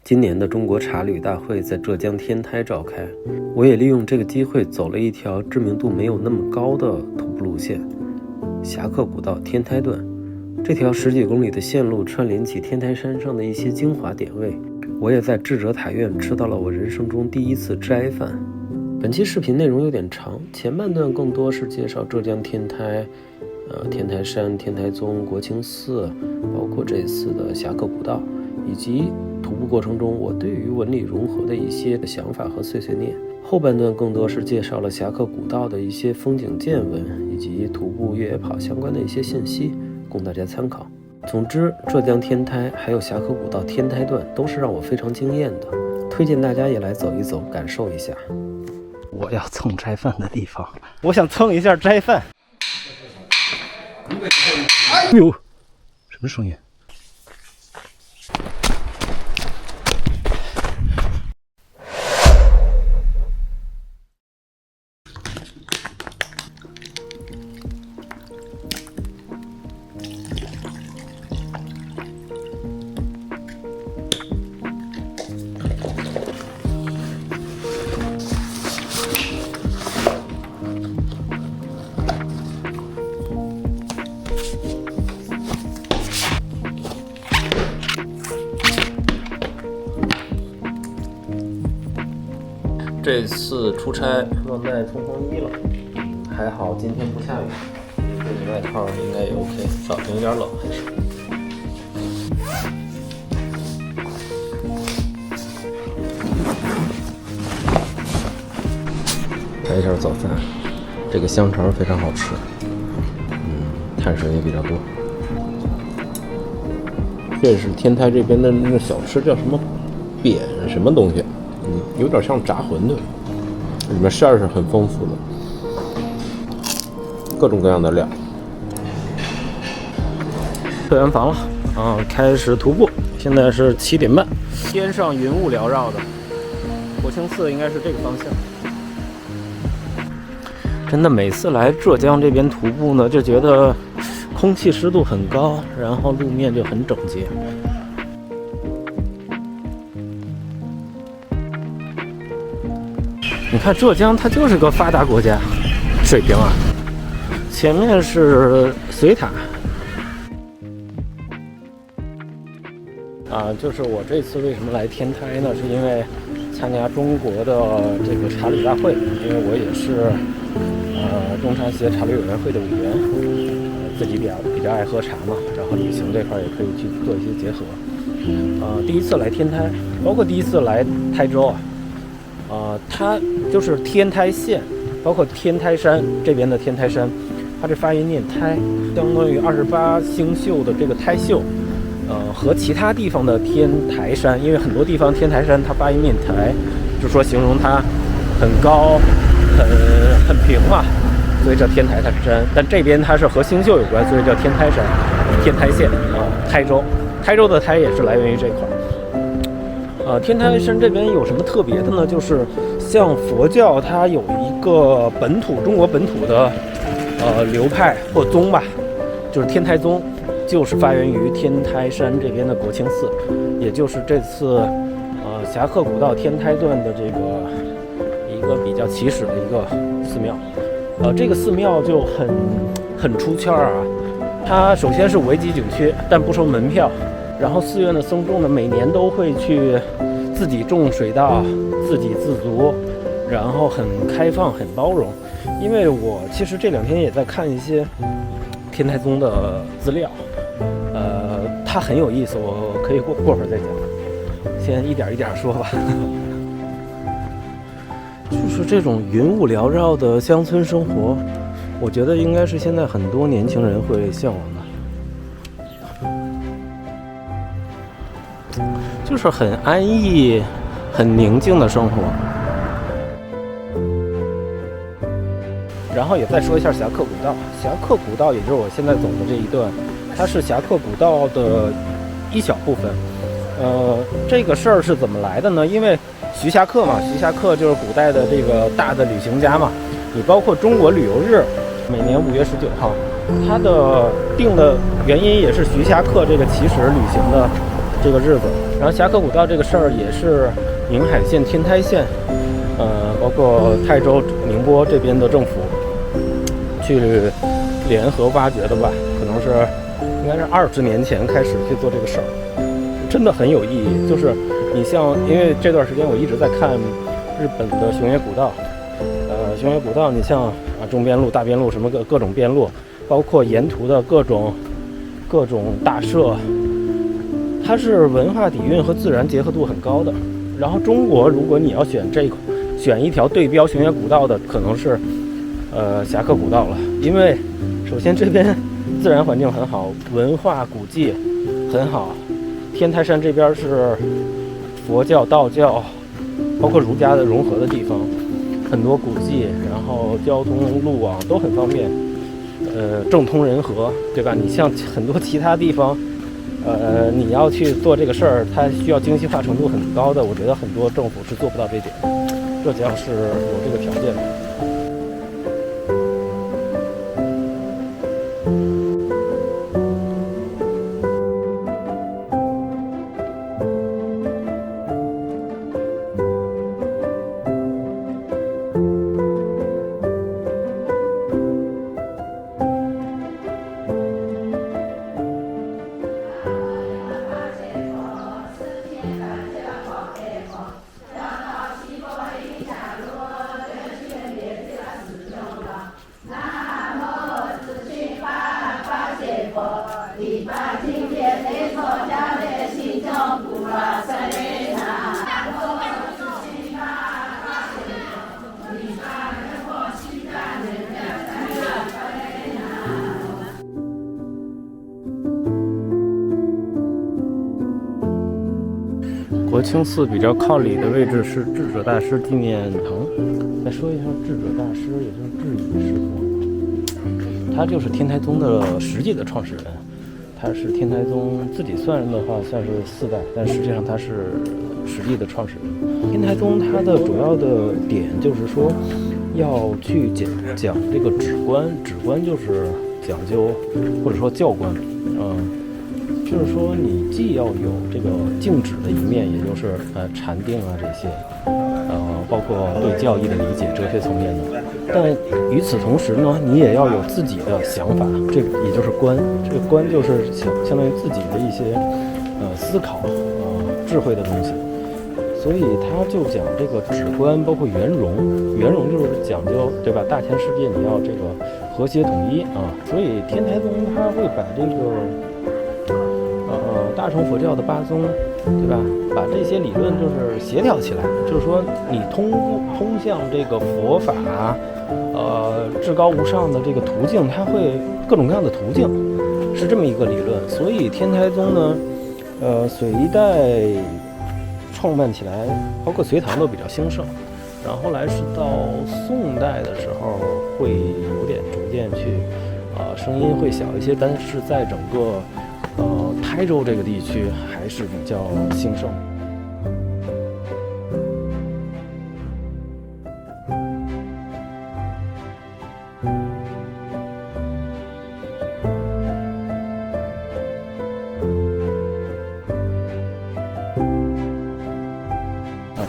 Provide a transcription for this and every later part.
今年的中国茶旅大会在浙江天台召开，我也利用这个机会走了一条知名度没有那么高的徒步路线——侠客古道天台段。这条10几公里的线路串联起天台山上的一些精华点位。我也在智者塔院吃到了我人生中第一次斋饭。本期视频内容有点长，前半段更多是介绍浙江天台、天台山、天台宗、国清寺，包括这次的侠客古道，以及徒步过程中我对于文理融合的一些想法和碎碎念。后半段更多是介绍了侠客古道的一些风景见闻，以及徒步越野跑相关的一些信息，供大家参考。总之，浙江天台还有侠客古道天台段都是让我非常惊艳的，推荐大家也来走一走，感受一下。我要蹭斋饭的地方，我想蹭一下斋饭。哎呦，什么声音？这次出差忘带冲锋衣了，还好今天不下雨，这件外套应该也 OK。早晨有点冷还是。来一下早饭，这个香肠非常好吃，碳水也比较多。这是天台这边的那个小吃，叫什么扁什么东西？有点像炸馄饨，里面馅儿是很丰富的，各种各样的料。退完房了，开始徒步。现在是7点半，天上云雾缭绕的，国清寺应该是这个方向。真的，每次来浙江这边徒步呢，就觉得空气湿度很高，然后路面就很整洁。你看浙江，它就是个发达国家水平啊。前面是隋塔，就是我这次为什么来天台呢？是因为参加中国的这个茶旅大会，因为我也是中茶协茶旅委员会的委员，自己比较爱喝茶嘛，然后旅行这块也可以去做一些结合。第一次来天台，包括第一次来台州它就是天台县，包括天台山这边的天台山，它这发音念台，相当于28星宿的这个台宿，和其他地方的天台山，因为很多地方天台山它发音念台，就说形容它很高、很平嘛，所以叫天台山。但这边它是和星宿有关，所以叫天台山、天台县台州的台也是来源于这块。天台山这边有什么特别的呢？就是像佛教，它有一个中国本土的流派或宗吧，就是天台宗，就是发源于天台山这边的国清寺，也就是这次侠客古道天台段的这个一个比较起始的一个寺庙。这个寺庙就很出圈啊，它首先是5A级景区，但不收门票。然后寺院的僧众呢，每年都会去自己种水稻，自给自足，然后很开放、很包容。因为我其实这2天也在看一些天台宗的资料，它很有意思，我可以过会儿再讲，先一点一点说吧。就是这种云雾缭绕的乡村生活，我觉得应该是现在很多年轻人会向往的。就是很安逸、很宁静的生活。然后也再说一下侠客古道。侠客古道也就是我现在走的这一段，它是侠客古道的一小部分。这个事儿是怎么来的呢？因为徐霞客嘛，徐霞客就是古代的这个大的旅行家嘛。你包括中国旅游日，每年5月19号，它的定的原因也是徐霞客这个起始旅行的这个日子。然后侠客古道这个事儿也是宁海县、天台县，包括泰州、宁波这边的政府去联合挖掘的吧，可能是应该是20年前开始去做这个事儿，真的很有意义。就是你像，因为这段时间我一直在看日本的熊野古道，熊野古道，你像中边路、大边路什么各种边路，包括沿途的各种大社，它是文化底蕴和自然结合度很高的。然后中国，如果你要选一条对标熊野古道的，可能是侠客古道了，因为首先这边自然环境很好，文化古迹很好。天台山这边是佛教、道教，包括儒家的融合的地方，很多古迹，然后交通路网都很方便，政通人和，对吧？你像很多其他地方，你要去做这个事儿，它需要精细化程度很高的，我觉得很多政府是做不到这点。浙江是有这个条件的。国清寺比较靠里的位置是智者大师纪念堂。再说一下智者大师，也就是智乙师傅，他就是天台宗的实际的创始人。他是天台宗自己算的话算是4代，但实际上他是实际的创始人。天台宗它的主要的点就是说要去讲这个止观，止观就是讲究或者说教观，就是说你既要有这个静止的一面，也就是禅定啊这些，包括对教义的理解、哲学层面的，但与此同时呢，你也要有自己的想法，这个也就是观，这个观就是相当于自己的一些思考、智慧的东西。所以他就讲这个止观，包括圆融，圆融就是讲究，对吧？大千世界你要这个和谐统一啊。所以天台宗他会把这个大乘佛教的8宗，对吧？把这些理论就是协调起来，就是说你通向这个佛法，至高无上的这个途径，它会各种各样的途径，是这么一个理论。所以天台宗呢，隋代创办起来，包括隋唐都比较兴盛，然后后来是到宋代的时候会有点逐渐去，声音会小一些，但是在整个台州这个地区还是比较兴盛。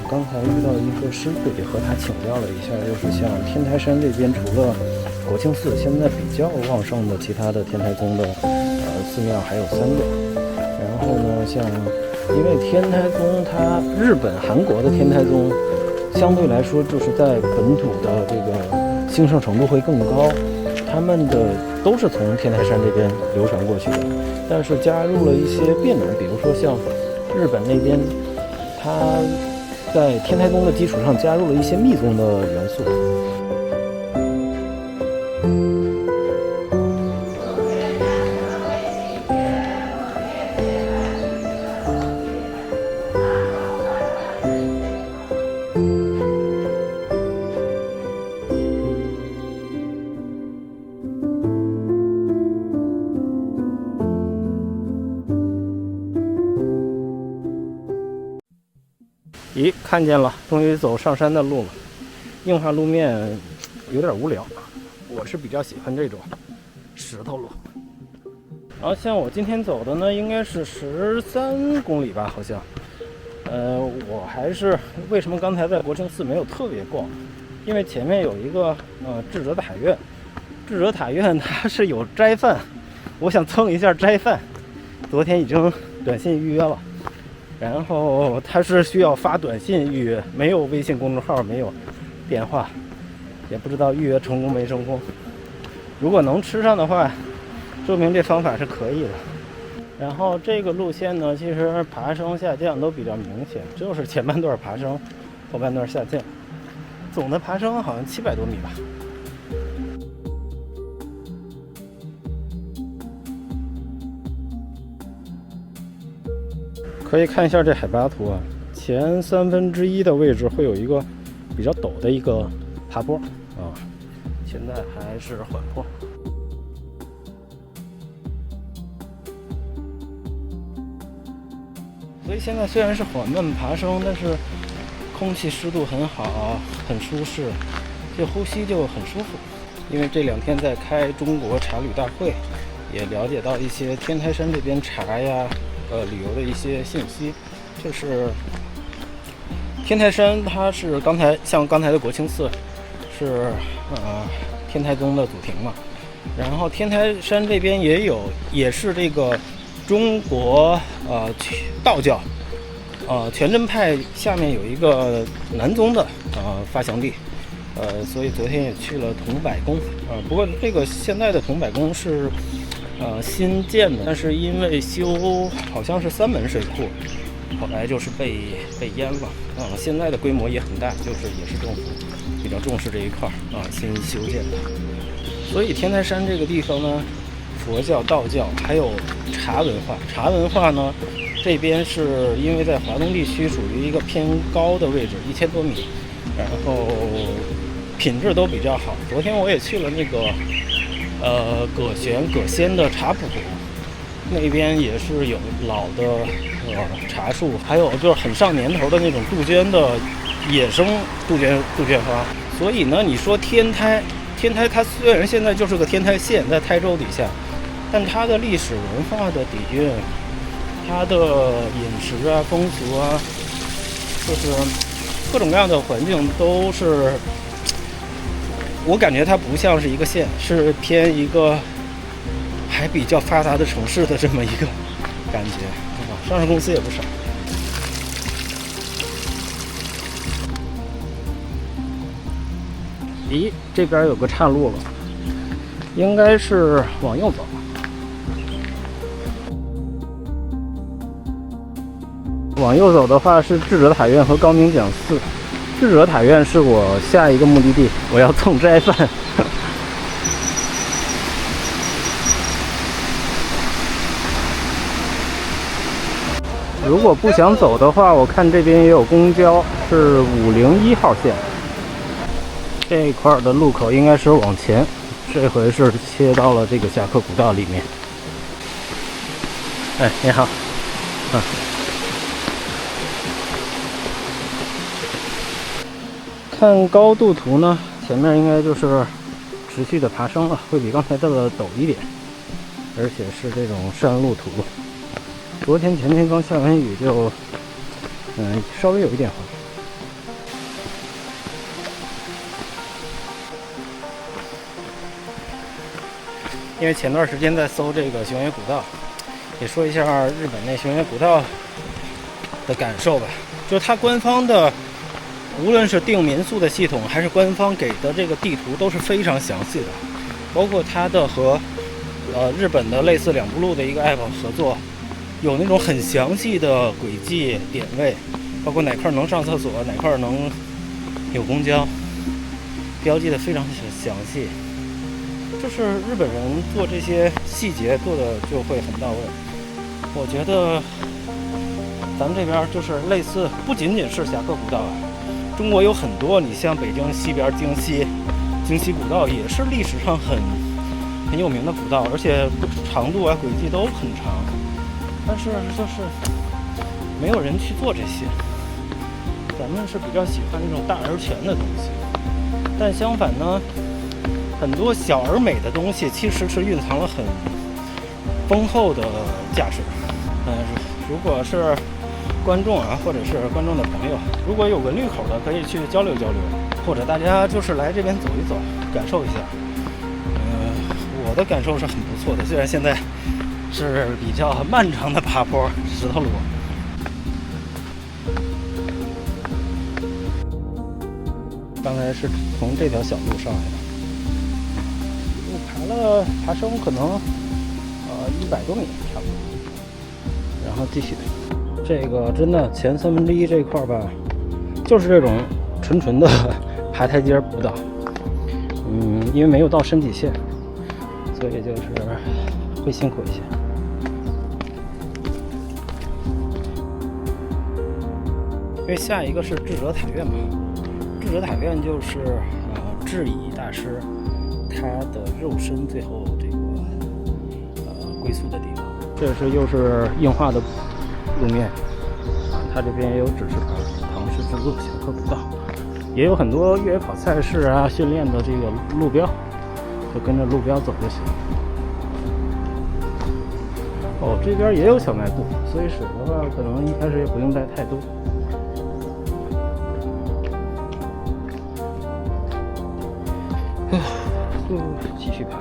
刚才遇到一个师傅，也和他请教了一下，就是像天台山这边，除了国清寺，现在比较旺盛的其他的天台宗的寺庙还有3个。然后呢，像因为天台宗它日本、韩国的天台宗相对来说就是在本土的这个兴盛程度会更高，他们的都是从天台山这边流传过去的，但是加入了一些变种，比如说像日本那边，它在天台宗的基础上加入了一些密宗的元素。咦，看见了，终于走上山的路了。硬化路面有点无聊，我是比较喜欢这种石头路。然后像我今天走的呢，应该是13公里吧，好像。我还是为什么刚才在国清寺没有特别逛？因为前面有一个智者塔院，智者塔院它是有斋饭，我想蹭一下斋饭。昨天已经短信预约了，然后它是需要发短信预约，没有微信公众号，没有电话，也不知道预约成功没成功。如果能吃上的话，说明这方法是可以的。然后这个路线呢，其实爬升下降都比较明显，就是前半段爬升，后半段下降。总的爬升好像700多米吧。可以看一下这海拔图啊，前1/3的位置会有一个比较陡的一个爬坡啊，现在还是缓坡。所以现在虽然是缓慢爬升，但是空气湿度很好，很舒适，就呼吸就很舒服。因为这2天在开中国茶旅大会，也了解到一些天台山这边茶呀、旅游的一些信息。就是天台山，它是刚才的国清寺是天台宗的祖庭嘛，然后天台山这边也是这个中国道教全真派下面有一个南宗的发祥地，所以昨天也去了桐柏宫不过这个现在的桐柏宫是新建的，但是因为修好像是3门水库，后来就是被淹了现在的规模也很大，就是也是政府比较重视这一块新修建的。所以天台山这个地方呢，佛教、道教还有茶文化。茶文化呢，这边是因为在华东地区属于一个偏高的位置，1000多米，然后品质都比较好。昨天我也去了那个葛仙的茶圃，那边也是有老的茶树，还有就是很上年头的那种杜鹃的野生杜鹃花。所以呢，你说天台它虽然现在就是个天台县，在台州底下，但它的历史文化的底蕴，它的饮食啊、风俗啊，就是各种各样的环境都是，我感觉它不像是一个县，是偏一个还比较发达的城市的这么一个感觉上市公司也不少。咦，这边有个岔路了，应该是往右走。往右走的话是智者塔院和高明讲寺。智者塔院是我下一个目的地，我要蹭斋饭。如果不想走的话，我看这边也有公交，是501号线。这一块的路口应该是往前，这回是切到了这个侠客古道里面。哎，你好。看高度图呢，前面应该就是持续的爬升了，会比刚才的陡一点，而且是这种山路图。昨天前天刚下完雨，就稍微有一点滑。因为前段时间在搜这个熊野古道，也说一下日本那熊野古道的感受吧。就是它官方的，无论是订民宿的系统，还是官方给的这个地图都是非常详细的，包括它的和日本的类似两步路的一个 app 合作，有那种很详细的轨迹点位，包括哪块能上厕所，哪块能有公交，标记的非常详细。就是日本人做这些细节做的就会很到位。我觉得咱们这边就是类似，不仅仅是侠客古道啊，中国有很多，你像北京西边京西古道也是历史上很有名的古道，而且长度啊轨迹都很长，但是就是没有人去做这些。咱们是比较喜欢那种大而全的东西，但相反呢，很多小而美的东西其实是蕴藏了丰厚的架势。如果是观众啊，或者是观众的朋友，如果有文旅口的，可以去交流交流，或者大家就是来这边走一走，感受一下。我的感受是很不错的，虽然现在是比较漫长的爬坡石头路。刚才是从这条小路上来的，爬升可能100多米差不多，然后继续。这个真的前1/3这块吧，就是这种纯的爬台阶步道，因为没有到身体线，所以就是会辛苦一些。因为下一个是智者塔院嘛，智者塔院就是智乙大师他的肉身最后这个归宿的地方。这是又是硬化的路面，它这边也有指示牌，唐氏之路小课步道，也有很多越野跑赛事啊训练的这个路标，就跟着路标走就行。这边也有小卖部，所以水的话可能一开始也不用带太多。继续爬。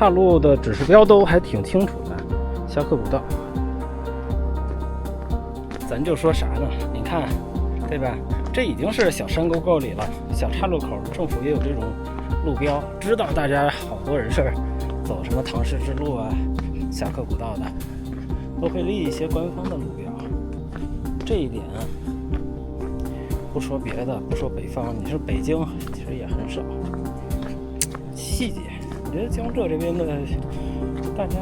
岔路的指示标都还挺清楚的，下课步道。咱就说啥呢？你看，对吧？这已经是小山沟沟里了，小岔路口，政府也有这种路标，知道大家好多人是走什么唐氏之路啊、下课古道的，都会立一些官方的路标。这一点不说别的，不说北方，你说北京其实也很少。细节，我觉得江浙这边的大家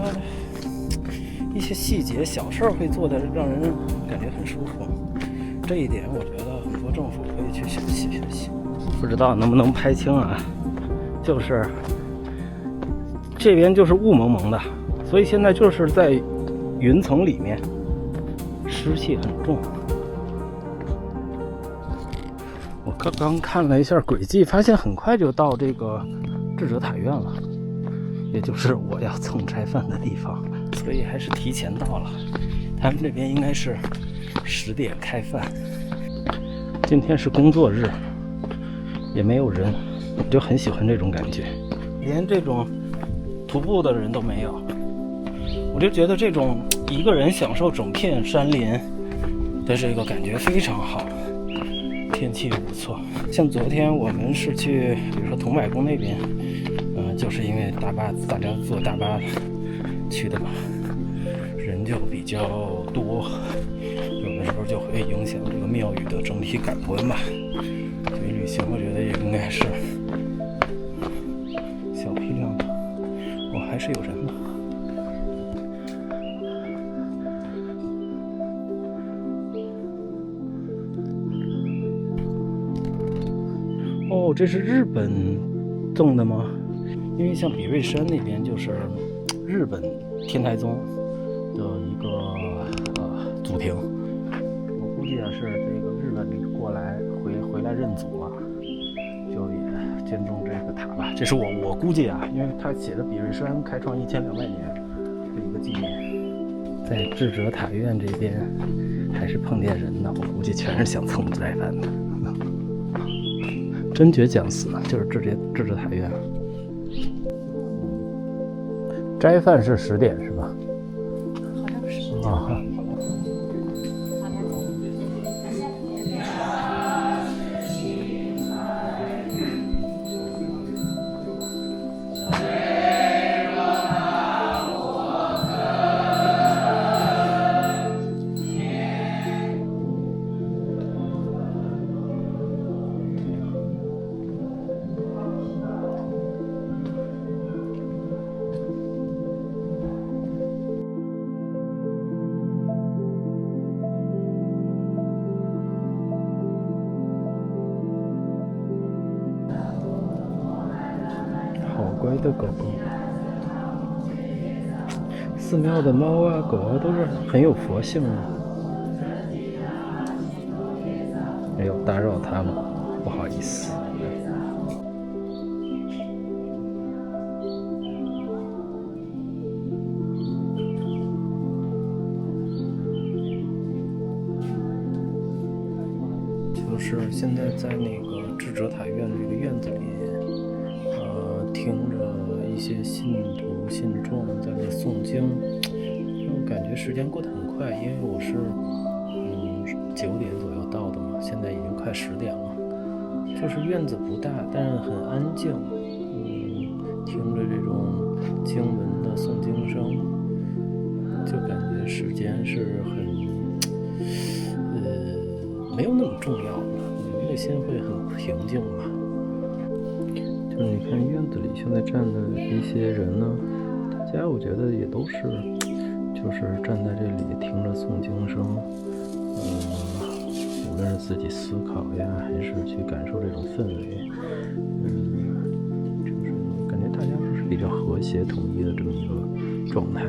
一些细节小事会做的让人感觉很舒服。这一点我觉得很多政府可以去学习学习。不知道能不能拍清啊，就是这边就是雾蒙蒙的，所以现在就是在云层里面，湿气很重。我刚刚看了一下轨迹，发现很快就到这个智者塔院了，也就是我要蹭斋饭的地方，所以还是提前到了。他们这边应该是10点开饭。今天是工作日，也没有人，我就很喜欢这种感觉，连这种徒步的人都没有，我就觉得这种一个人享受整片山林的这个感觉非常好。天气不错，像昨天我们是去，比如说桐柏宫那边，就是因为大家坐大巴去的嘛，人就比较多，有的时候就会影响这个庙宇的整体感官吧。所以旅行我觉得也应该是小批量的。还是有人的。这是日本种的吗？因为像比瑞山那边就是日本天台宗的一个祖庭，我估计也是这个日本过来回来认祖了，就也建种这个塔吧。这是我估计啊，因为他写的比瑞山开创1200年的一个纪念。在智者塔院这边还是碰见人的，我估计全是想蹭斋饭的。真觉讲死呢，就是智者塔院。斋饭是10点是吧？好像是啊。好乖的狗狗。寺庙的猫啊狗啊都是很有佛性的。没有打扰他们，不好意思。就是现在在那个智者塔院这个院子里，听着一些信徒信众在这诵经，就感觉时间过得很快，因为我是9点左右到的嘛，现在已经快10点了。就是院子不大，但是很安静，听着这种经文的诵经声，就感觉时间是很没有那么重要了，内心会很平静吧。就是你看院子里现在站的一些人呢，大家我觉得也都是，就是站在这里听着诵经声，无论是自己思考呀，还是去感受这种氛围，就是感觉大家都是比较和谐统一的这么一个状态。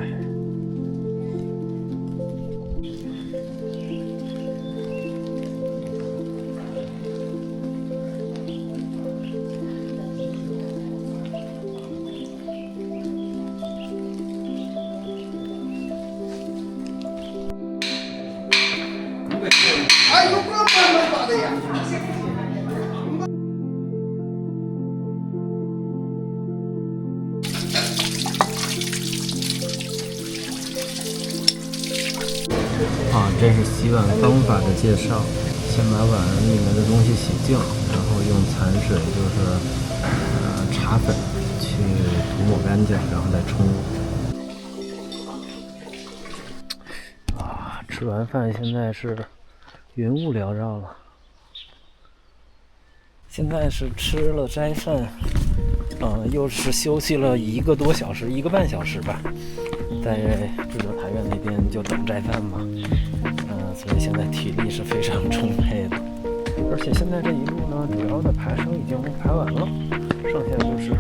哎，有个慢慢打的呀。这是洗碗方法的介绍。先把碗里面的东西洗净，然后用残水，就是茶粉去涂抹干净，然后再冲。吃完饭现在是云雾缭绕了。现在是吃了斋饭，又是休息了1个多小时，1个半小时吧，在智者塔院那边就等斋饭嘛，所以现在体力是非常充沛的。而且现在这一路呢，主要的爬升已经爬完了，剩下就是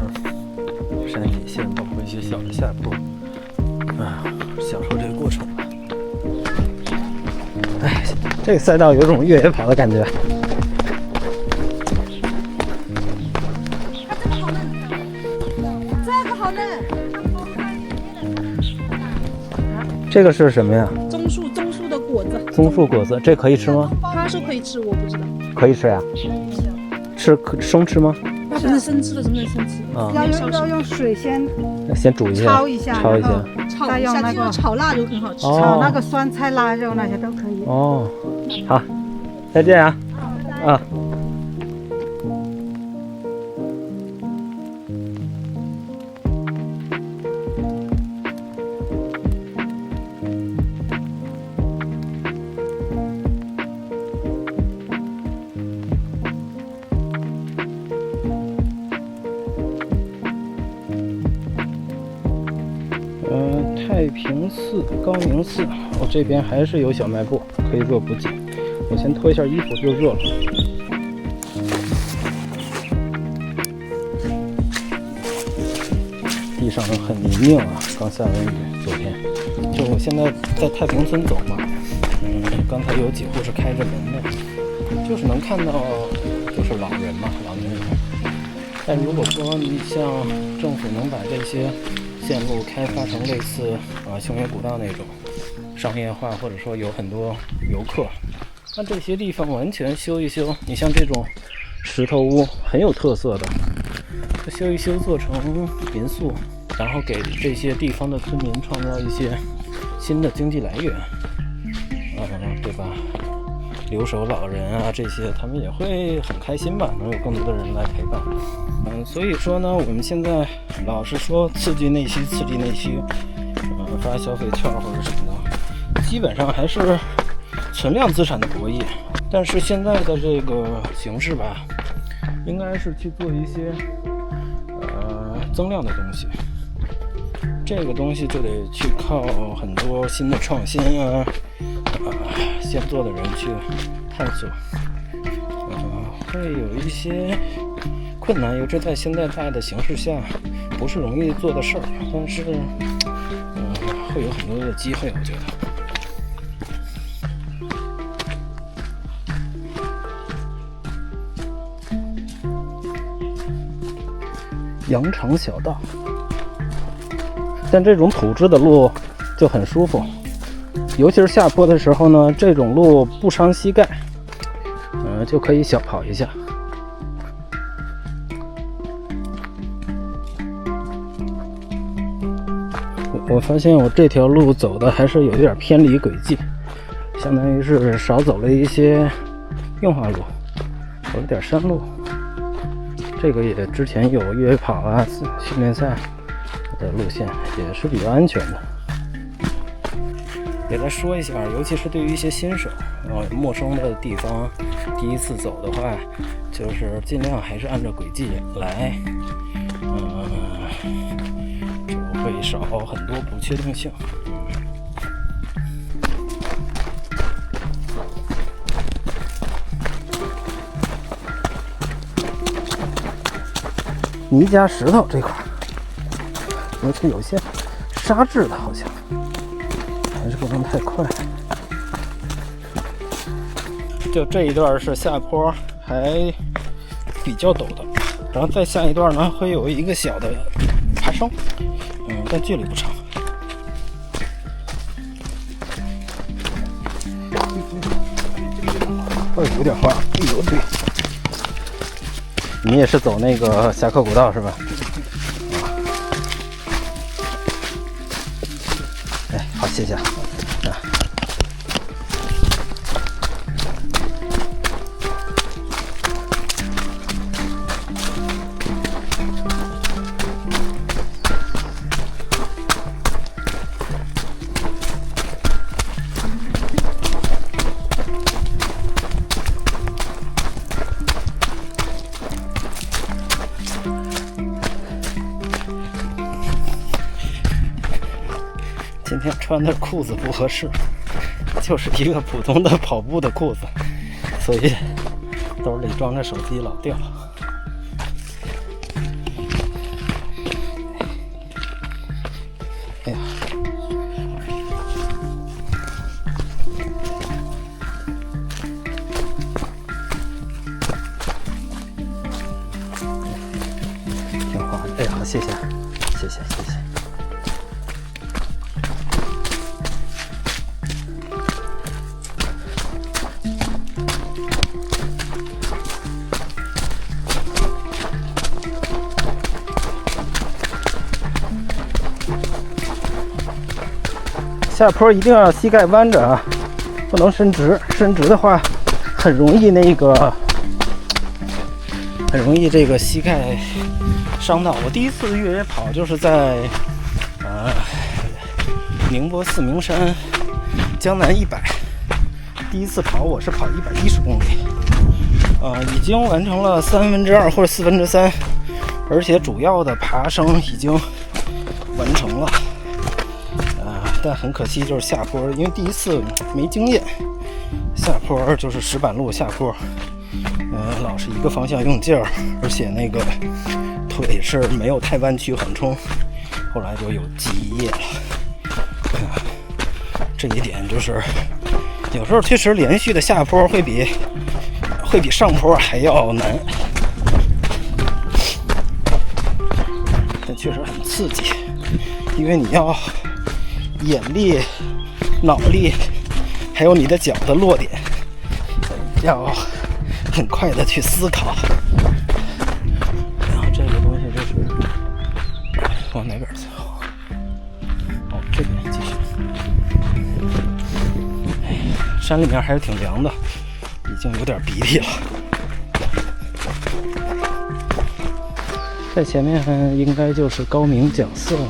山体线，包括一些小的下坡，享受这个过程吧。哎，这个赛道有种越野跑的感觉。这个好嫩。这个是什么呀？棕树的果子。棕树果子，这可以吃吗？他说可以吃，我不知道。可以吃呀？生吃吗？那不是生吃的，怎么能生吃？要用水先煮一下，焯一下，焯一下，再用那个炒腊肉很好吃，炒那个酸菜腊肉那些都可以。哦，好，再见啊！啊。太平寺、高明寺，我这边还是有小卖部可以做补给。我先脱一下衣服，又热了。地上很泥泞啊，刚下完雨，昨天。就我现在在太平村走嘛，刚才有几户是开着门的，就是能看到就是老人嘛，老年人。但如果说你像政府能把这些线路开发成类似星云古道那种商业化，或者说有很多游客，那这些地方完全修一修，你像这种石头屋很有特色的，就修一修做成民宿，然后给这些地方的村民创造一些新的经济来源，对吧？留守老人啊，这些他们也会很开心吧，能有更多的人来陪伴。所以说呢，我们现在老是说刺激内需，发消费券或者什么的，基本上还是存量资产的博弈。但是现在的这个形势吧，应该是去做一些增量的东西。这个东西就得去靠很多新的创新啊，先做的人去探索，会有一些困难，尤其在现在大的形势下，不是容易做的事儿。但是，会有很多的机会，我觉得。羊肠小道，但这种土质的路就很舒服，尤其是下坡的时候呢，这种路不伤膝盖，就可以小跑一下。我发现我这条路走的还是有点偏离轨迹，相当于是少走了一些硬化路，走了点山路。这个也之前有越野跑啊、训练赛的路线，也是比较安全的。也来说一下，尤其是对于一些新手，陌生的地方，第一次走的话，就是尽量还是按照轨迹来，就会少很多不确定性。泥加石头这块，而且有些沙质的，好像还是不能太快。就这一段是下坡，还比较陡的，然后再下一段呢，会有一个小的爬升，但距离不长。有点滑，哎呦对。你也是走那个侠客古道是吧？哎，好，谢谢啊。今天穿的裤子不合适，就是一个普通的跑步的裤子，所以兜里装着手机老掉。哎呀，挺滑的。哎呀，谢谢，谢谢，谢谢。下坡一定要膝盖弯着啊，不能伸直，伸直的话很容易这个膝盖伤到。我第一次越野跑就是在宁波四明山江南100，第一次跑我是跑110公里，已经完成了2/3或者3/4，而且主要的爬升已经完成了。但很可惜就是下坡，因为第一次没经验，下坡就是石板路下坡，老是一个方向用劲儿，而且那个腿是没有太弯曲缓冲，后来就有记忆液了。这一点就是有时候确实连续的下坡会比上坡还要难，但确实很刺激，因为你要眼力、脑力，还有你的脚的落点，要很快的去思考。然后这个东西就是往哪边走？哦，这边继续。山里面还是挺凉的，已经有点鼻涕了。在前面应该就是高明讲寺了。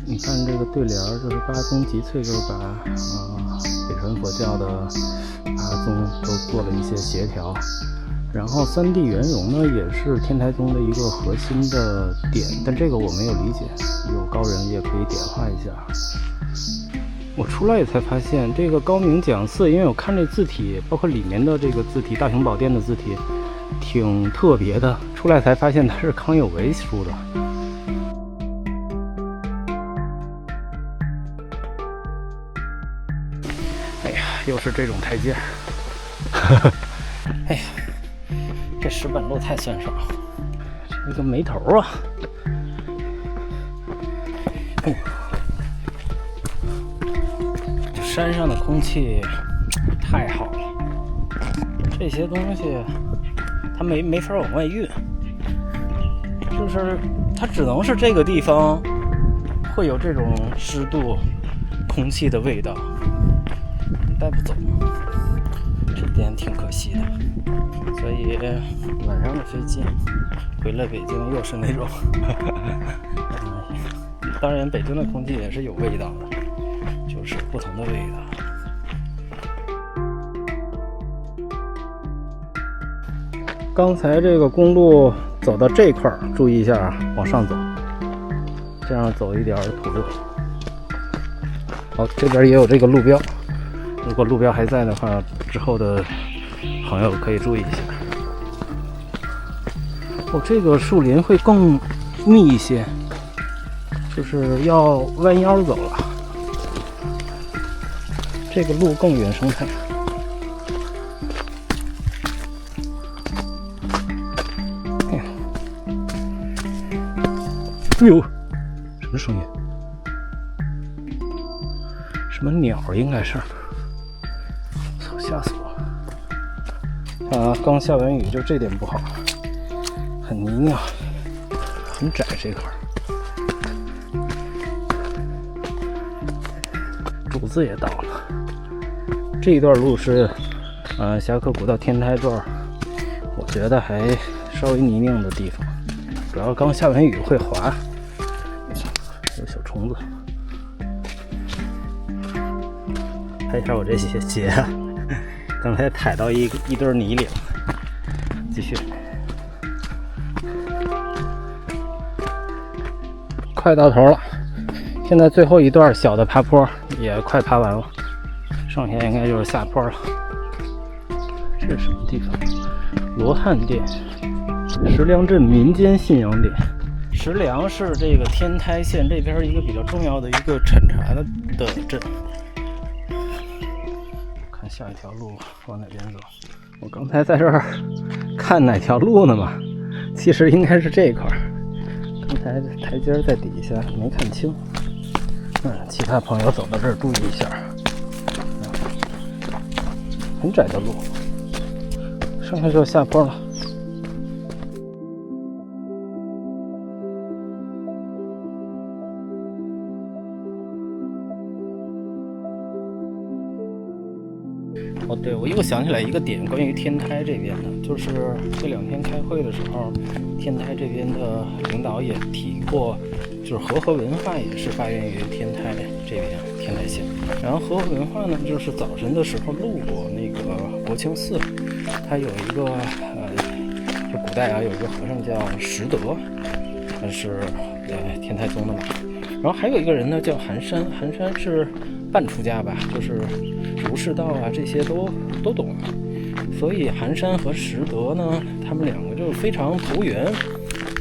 你看这个对联就是八宗集萃，就是把北传佛教的8宗都做了一些协调。然后3地圆融呢，也是天台宗的一个核心的点，但这个我没有理解，有高人也可以点化一下。我出来也才发现，这个高明讲寺，因为我看这字体，包括里面的这个字体，大雄宝殿的字体，挺特别的。出来才发现它是康有为书的。又是这种台阶。哎呀，这石板路太酸爽了，这个没头啊！这山上的空气太好了，这些东西它没法往外运，就是它只能是这个地方会有这种湿度、空气的味道，带不走，这点挺可惜的。所以晚上的飞机回了北京又是那种当然北京的空气也是有味道的，就是不同的味道。刚才这个公路走到这块儿，注意一下啊，往上走，这样走一点土路。好，这边也有这个路标，如果路标还在的话，之后的朋友可以注意一下。哦，这个树林会更密一些，就是要弯腰走了，这个路更原生态。哎呦，什么声音？什么鸟？应该是，操，吓死我了！啊，刚下完雨，就这点不好，很泥泞，很窄这块儿。主子也到了，这一段路是，侠客谷到天台段，我觉得还稍微泥泞的地方，主要刚下完雨会滑。有小虫子，看一下我这些鞋啊，刚才踩到一堆泥里了。继续，快到头了，现在最后一段小的爬坡也快爬完了，剩下应该就是下坡了。这是什么地方？罗汉殿，石梁镇民间信仰点。石梁是这个天台县这边一个比较重要的一个产茶的镇。看下一条路往哪边走？我刚才在这儿看哪条路呢嘛，其实应该是这块儿。刚才台阶在底下没看清。其他朋友走到这儿注意一下。很窄的路，剩下就下坡了。哦，对，我又想起来一个点，关于天台这边的，就是这2天开会的时候，天台这边的领导也提过，就是和合文化也是发源于天台这边天台县。然后和合文化呢，就是早晨的时候路过那个国清寺，它有一个就古代啊有一个和尚叫石德，他是天台宗的嘛。然后还有一个人呢叫寒山，寒山是半出家吧，就是儒释道啊这些都懂，所以寒山和石德呢，他们2个就非常投缘，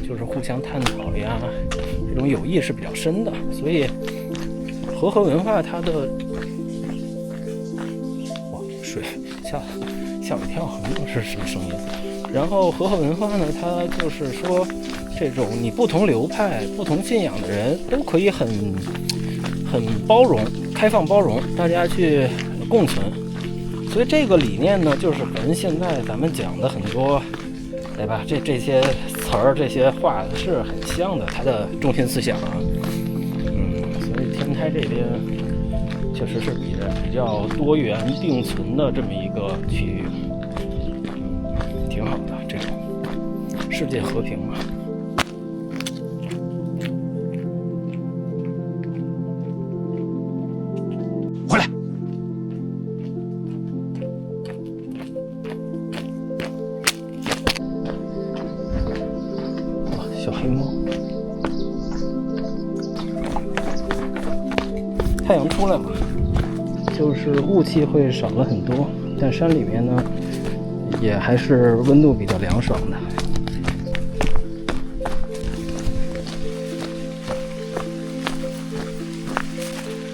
就是互相探讨呀，这种友谊是比较深的。所以和合文化它的水吓我一跳，那是什么声音？然后和合文化呢，它就是说这种你不同流派、不同信仰的人都可以很包容、开放包容，大家去共存。所以这个理念呢，就是跟现在咱们讲的很多，对吧？这些词儿、这些话是很像的，它的中心思想啊。所以天台这边确实是比较多元并存的这么一个区域，挺好的。这种世界和平嘛。回来。小黑猫。太阳出来了，就是雾气会少了很多，但山里面呢，也还是温度比较凉爽的。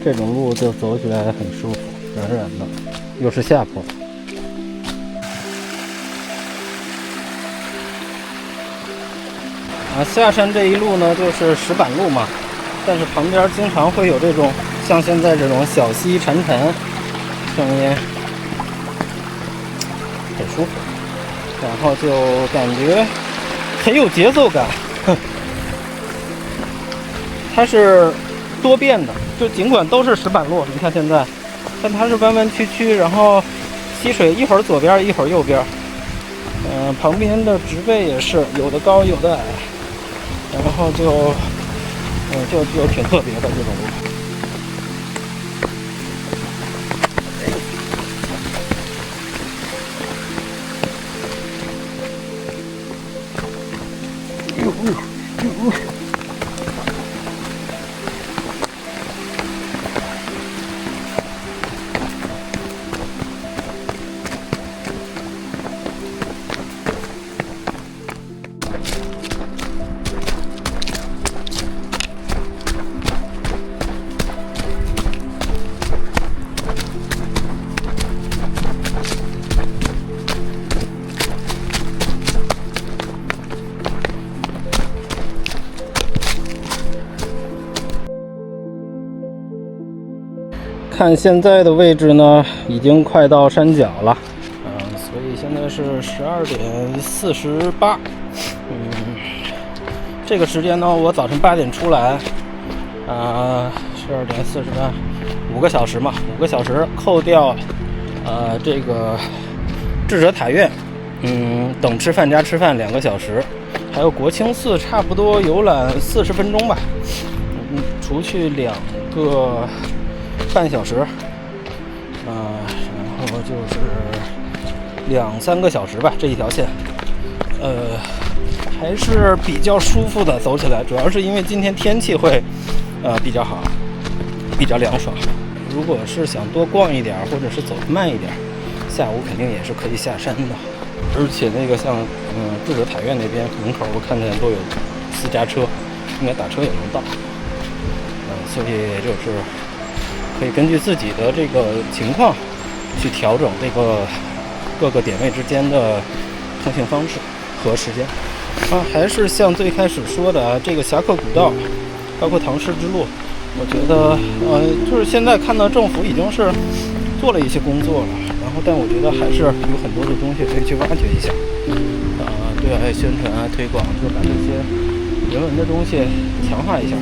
这种路就走起来很舒服，软软的，又是下坡。下山这一路呢就是石板路嘛，但是旁边经常会有这种像现在这种小溪潺潺，声音很舒服，然后就感觉很有节奏感。它是多变的，就尽管都是石板路，你看现在，但它是弯弯曲曲，然后溪水一会儿左边一会儿右边，旁边的植被也是有的高有的矮。然后就挺特别的这种路。看现在的位置呢，已经快到山脚了，所以现在是12:48。这个时间呢，我早晨8点出来，12:48，5个小时嘛，5个小时扣掉，这个智者塔院，等吃饭加吃饭2个小时，还有国清寺差不多游览40分钟吧，除去2个半小时，然后就是2-3个小时吧，这一条线，还是比较舒服的走起来，主要是因为今天天气会，比较好，比较凉爽。如果是想多逛一点，或者是走得慢一点，下午肯定也是可以下山的。而且那个像，智者塔院那边门口我看见都有私家车，应该打车也能到，所以就是可以根据自己的这个情况去调整这个各个点位之间的通行方式和时间。还是像最开始说的这个侠客古道，包括唐氏之路，我觉得就是现在看到政府已经是做了一些工作了，然后但我觉得还是有很多的东西可以去挖掘一下，对外宣传推广，就把这些人文的东西强化一下，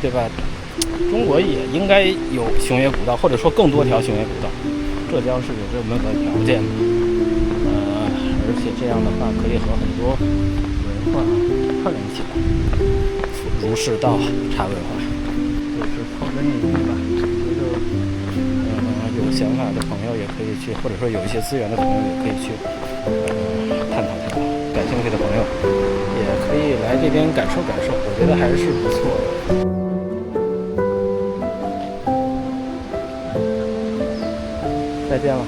对吧？中国也应该有熊野古道，或者说更多条熊野古道，浙江是有这么个条件的，而且这样的话可以和很多文化串联起来，儒释道茶文化，就是抛砖引玉吧。我觉得，有想法的朋友也可以去，或者说有一些资源的朋友也可以去，探讨探讨。感兴趣的朋友也可以来这边感受感受，我觉得还是不错的。再见了。